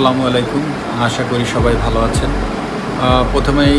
আসসালামু আলাইকুম। আশা করি সবাই ভালো আছেন। প্রথমেই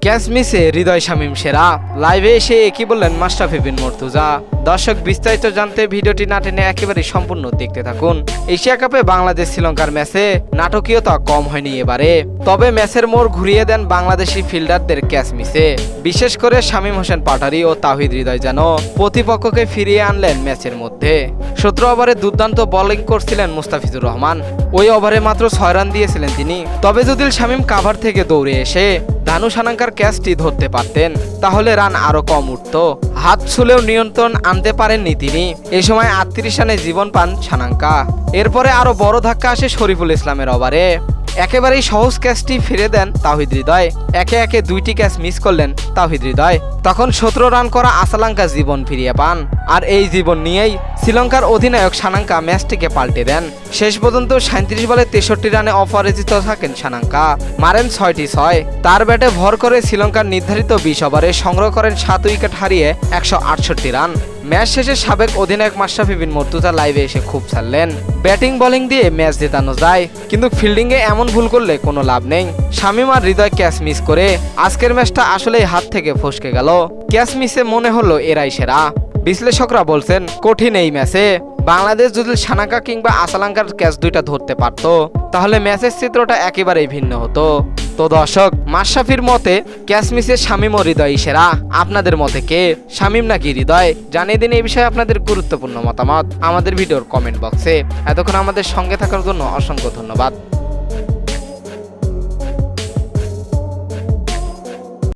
ক্যাচ মিসে হৃদয় শামীম সেরা লাইভে এসে কি বললেন মাশরাফি বিন মুর্তজা। দর্শক বিস্তারিত জানতে ভিডিওটি না টেনে একেবারে সম্পূর্ণ দেখতে থাকুন। এশিয়া কাপে বাংলাদেশ শ্রীলঙ্কার ম্যাচে নাটকীয়তা কম হয়নি এবারে, তবে ম্যাচের মোড় ঘুরিয়ে দেন বাংলাদেশি ফিল্ডারদের ক্যাচ মিসে। বিশেষ করে শামীম হোসেন পাটারি ও তাওহিদ হৃদয় যেন প্রতিপক্ষকে ফিরিয়ে আনলেন ম্যাচের মধ্যে। 17 ওভারে দুর্দান্ত বোলিং করছিলেন মুস্তাফিজুর রহমান। ওই ওভারে মাত্র 6 রান দিয়েছিলেন তিনি। তবে যদি শামীম কাভার থেকে দৌড়ে এসে ধানু সানাঙ্কার ক্যাচটি ধরতে পারতেন তাহলে রান আরো কম উঠত। হাত ছুলেও নিয়ন্ত্রণ আনতে পারেননি তিনি। এ সময় 38 রানে জীবন পান সানাঙ্কা। এরপরে আরো বড় ধাক্কা আসে শরীফুল ইসলামের ওভারে। একেবারেই সহজ ক্যাচটি ফিরে দেন তাওহিদ হৃদয়। একে একে 2টি ক্যাচ মিস করলেন তাওহিদ হৃদয়। তখন 17 রান করা আসালাঙ্কা জীবন ফিরিয়ে পান। আর এই জীবন নিয়েই শ্রীলঙ্কার অধিনায়ক সানাঙ্কা ম্যাচটিকে পাল্টে দেন। শেষ পর্যন্ত 37 বলে 63 রানে অপরাজিত থাকেন সানাঙ্কা। মারেন 6টি 6। তার ব্যাটে ভর করে শ্রীলঙ্কার নির্ধারিত 20 ওভারে সংগ্রহ করেন 7 উইকেট হারিয়ে 168 রান। ম্যাচ শেষে সাবেক অধিনায়ক মাশরাফি বিন মুর্তজা লাইভে এসে খুব ছাড়লেন। ব্যাটিং বোলিং দিয়ে ম্যাচ জেতানো যায়, কিন্তু ফিল্ডিংয়ে এমন ভুল করলে কোনো লাভ নেই। শামীম আর হৃদয় ক্যাচ মিস করে আজকের ম্যাচটা আসলেই হাত থেকে ফসকে গেল। ক্যাচ মিসে মনে হলো এরাই সেরা। বিশ্লেষকরা বলছেন কঠিন এই ম্যাচে বাংলাদেশ যদি সানাঙ্কা কিংবা আসালাঙ্কার ক্যাচ দুইটা ধরতে পারত তাহলে ম্যাচের চিত্রটা একেবারেই ভিন্ন হতো। তো দর্শক, মাশরাফির মতে ক্যাচ মিসে শামীম ও হৃদয় সেরা। আপনাদের মতে কে, শামীম নাকি হৃদয়? জানিয়ে দিন এই বিষয়ে আপনাদের গুরুত্বপূর্ণ মতামত আমাদের ভিডিওর কমেন্ট বক্সে। এতক্ষণ আমাদের সঙ্গে থাকার জন্য অসংখ্য ধন্যবাদ।